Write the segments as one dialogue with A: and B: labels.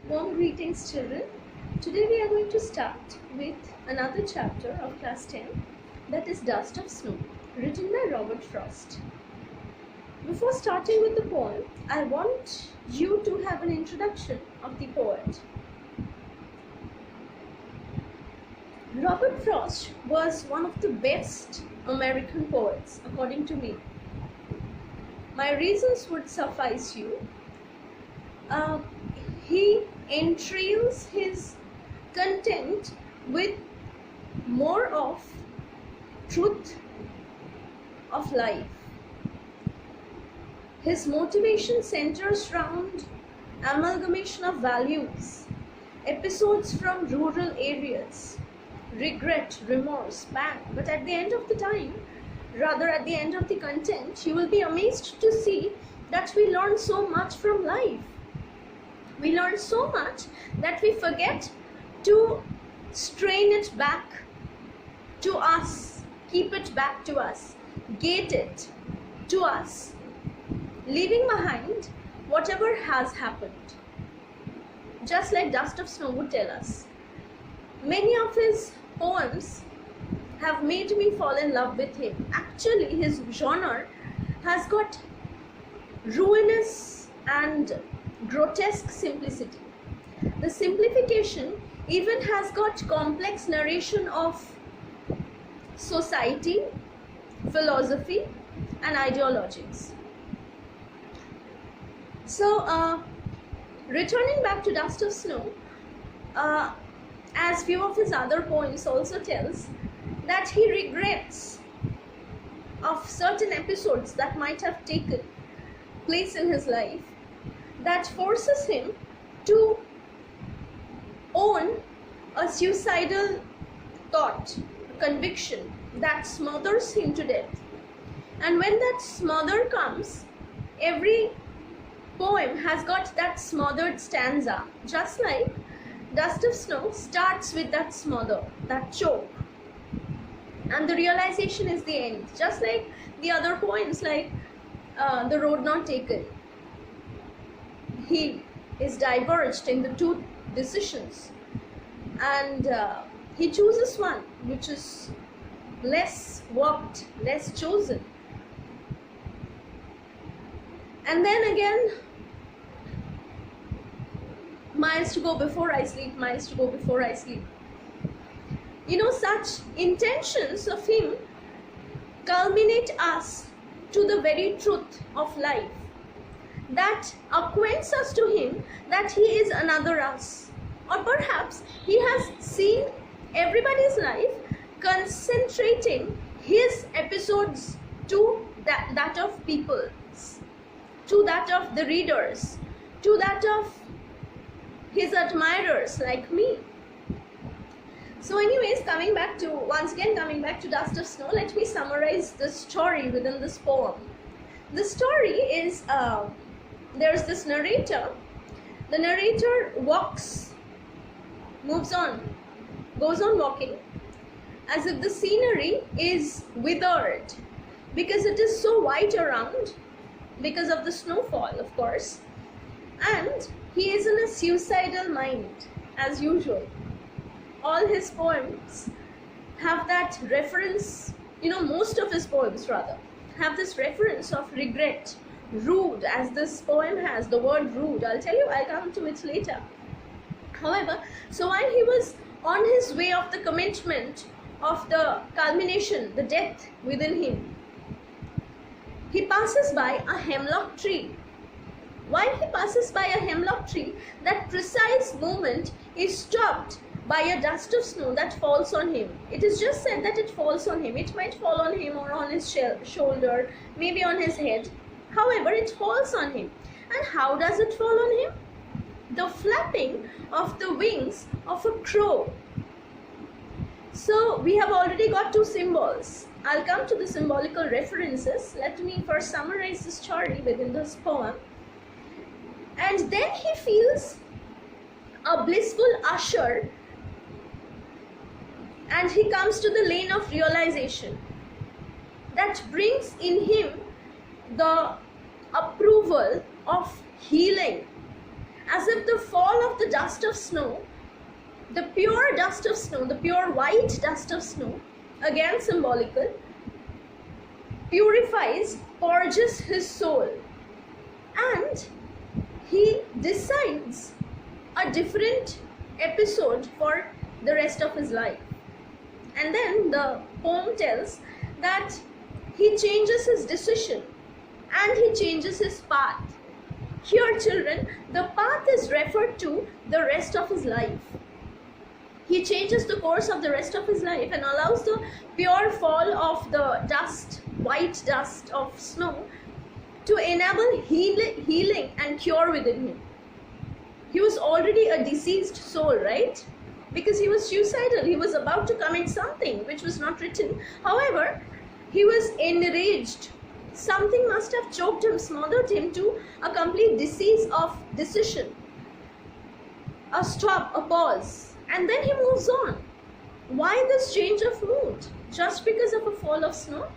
A: Warm greetings, children. Today we are going to start with another chapter of class 10, that is Dust of Snow, written by Robert Frost. Before starting with the poem, I want you to have an introduction of the poet. Robert Frost was one of the best American poets, according to me. My reasons would suffice you. He entrails his content with more of truth of life. His motivation centers around amalgamation of values, episodes from rural areas, regret, remorse, pang, but at the end of the time, rather at the end of the content, you will be amazed to see that we learn so much from life. We learn so much that we forget to strain it back to us, keep it back to us, gate it to us, leaving behind whatever has happened. Just like Dust of Snow would tell us. Many of his poems have made me fall in love with him. Actually, his genre has got ruinous and grotesque simplicity. The simplification even has got complex narration of society, philosophy, and ideologies. So, returning back to Dust of Snow, as few of his other poems also tells, that he regrets of certain episodes that might have taken place in his life that forces him to own a suicidal thought, conviction that smothers him to death. And when that smother comes, every poem has got that smothered stanza, just like Dust of Snow starts with that smother, that choke, and the realization is the end, just like the other poems like The Road Not Taken. He is diverged in the two decisions, and he chooses one which is less walked, less chosen. And then again, miles to go before I sleep, miles to go before I sleep. You know, such intentions of him culminate us to the very truth of life, that acquaints us to him that he is another us. Or perhaps he has seen everybody's life concentrating his episodes to that of people, to that of the readers, to that of his admirers like me. So anyways, once again coming back to Dust of Snow, let me summarize the story within this poem. The story is, there's this narrator. The narrator moves on, goes on walking as if the scenery is withered because it is so white around because of the snowfall, of course. And he is in a suicidal mind, as usual. All his poems have that reference, most of his poems rather, have this reference of regret, rude, as this poem has the word rude. I'll come to it later. However, so while he was on his way of the commitment of the culmination, the death within him, he passes by a hemlock tree. While he passes by a hemlock tree, that precise moment is stopped by a dust of snow that falls on him. It is just said that it falls on him. It might fall on him or on his shoulder, maybe on his head. However, it falls on him. And how does it fall on him? The flapping of the wings of a crow. So we have already got two symbols. I'll come to the symbolical references. Let me first summarize the story within this poem. And then he feels a blissful usher, and he comes to the lane of realization that brings in him the approval of healing, as if the fall of the dust of snow, the pure dust of snow, the pure white dust of snow, again symbolical, purifies, purges his soul, and he decides a different episode for the rest of his life. And then the poem tells that he changes his decision and he changes his path. Here, children, the path is referred to the rest of his life. He changes the course of the rest of his life and allows the pure fall of the dust, white dust of snow, to enable healing and cure within him. He was already a deceased soul, right? Because he was suicidal. He was about to commit something which was not written. However, he was enraged. Something must have choked him, smothered him to a complete disease of decision. A stop, a pause, and then he moves on. Why this change of mood? Just because of a fall of snow?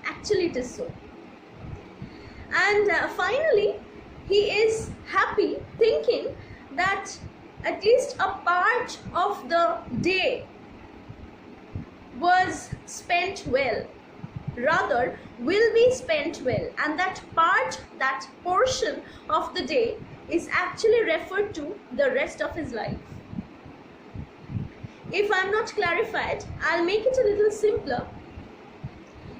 A: Actually, it is so. And finally, he is happy, thinking that at least a part of the day was spent well, rather will be spent well, and that part, that portion of the day is actually referred to the rest of his life. If I'm not clarified, I'll make it a little simpler.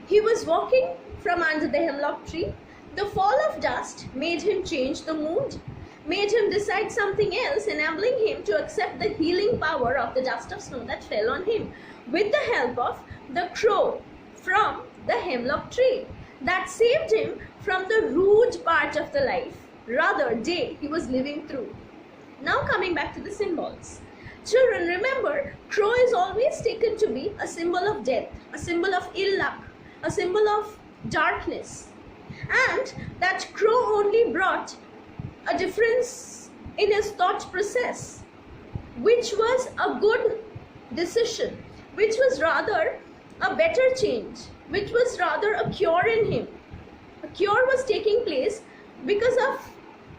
A: He was walking from under the hemlock tree. The fall of dust made him change the mood, made him decide something else, enabling him to accept the healing power of the dust of snow that fell on him, with the help of the crow from the hemlock tree that saved him from the rude part of the life, rather day he was living through. Now coming back to the symbols. Children, remember, crow is always taken to be a symbol of death, a symbol of ill luck, a symbol of darkness. And that crow only brought a difference in his thought process, which was a good decision, which was rather a better change, which was rather a cure in him. A cure was taking place because of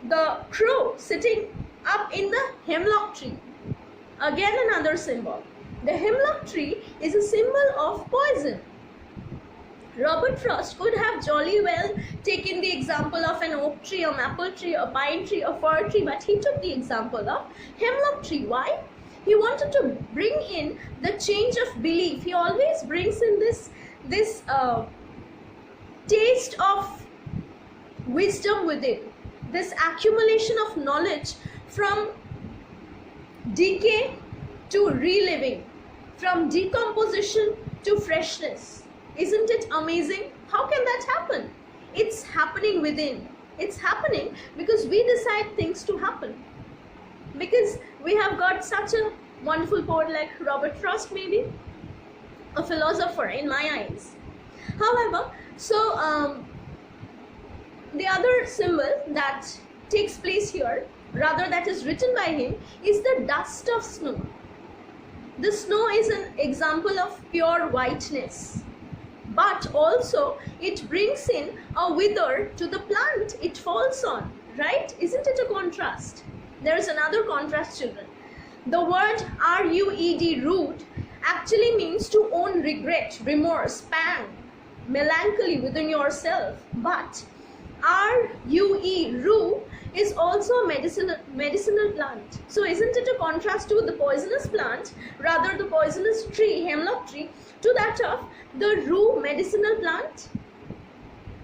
A: the crow sitting up in the hemlock tree. Again, another symbol. The hemlock tree is a symbol of poison. Robert Frost could have jolly well taken the example of an oak tree, a maple tree, a pine tree, a fir tree, but he took the example of hemlock tree. Why? He wanted to bring in the change of belief. He always brings in this taste of wisdom within, this accumulation of knowledge from decay to reliving, from decomposition to freshness. Isn't it amazing? How can that happen? It's happening within. It's happening because we decide things to happen. Because we have got such a wonderful poet like Robert Frost, maybe a philosopher in my eyes. However, so the other symbol that takes place here, rather that is written by him, is the dust of snow. The snow is an example of pure whiteness, but also it brings in a wither to the plant it falls on, right? Isn't it a contrast? There is another contrast, children. The word R-U-E-D, rude, actually means to own regret, remorse, pang, melancholy within yourself. But R-U-E, rue, is also a medicinal plant. So isn't it a contrast to the poisonous plant, rather the poisonous tree, hemlock tree, to that of the rue medicinal plant?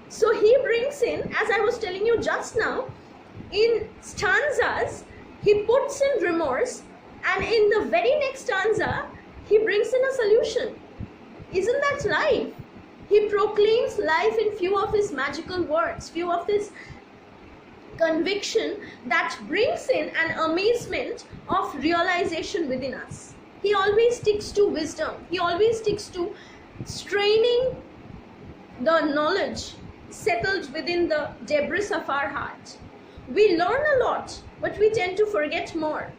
A: So he brings in, as I was telling you just now, in stanzas, he puts in remorse, and in the very next stanza, he brings in a solution. Isn't that life? He proclaims life in few of his magical words, few of his conviction that brings in an amazement of realization within us. He always sticks to wisdom. He always sticks to straining the knowledge settled within the debris of our heart. We learn a lot, but we tend to forget more.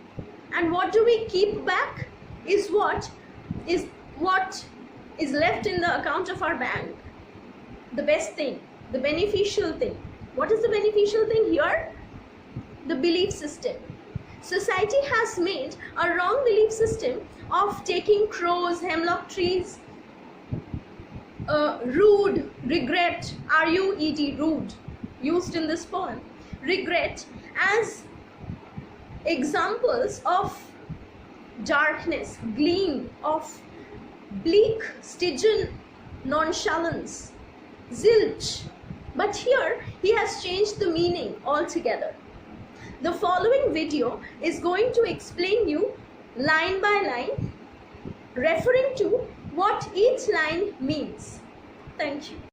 A: And what do we keep back is what is left in the account of our bank. The best thing, the beneficial thing. What is the beneficial thing here? The belief system. Society has made a wrong belief system of taking crows, hemlock trees, rude, regret, R-U-E-D, rude, used in this poem, regret, as examples of darkness, gleam, of bleak, Stygian nonchalance, zilch. But here he has changed the meaning altogether. The following video is going to explain you line by line, referring to what each line means. Thank you.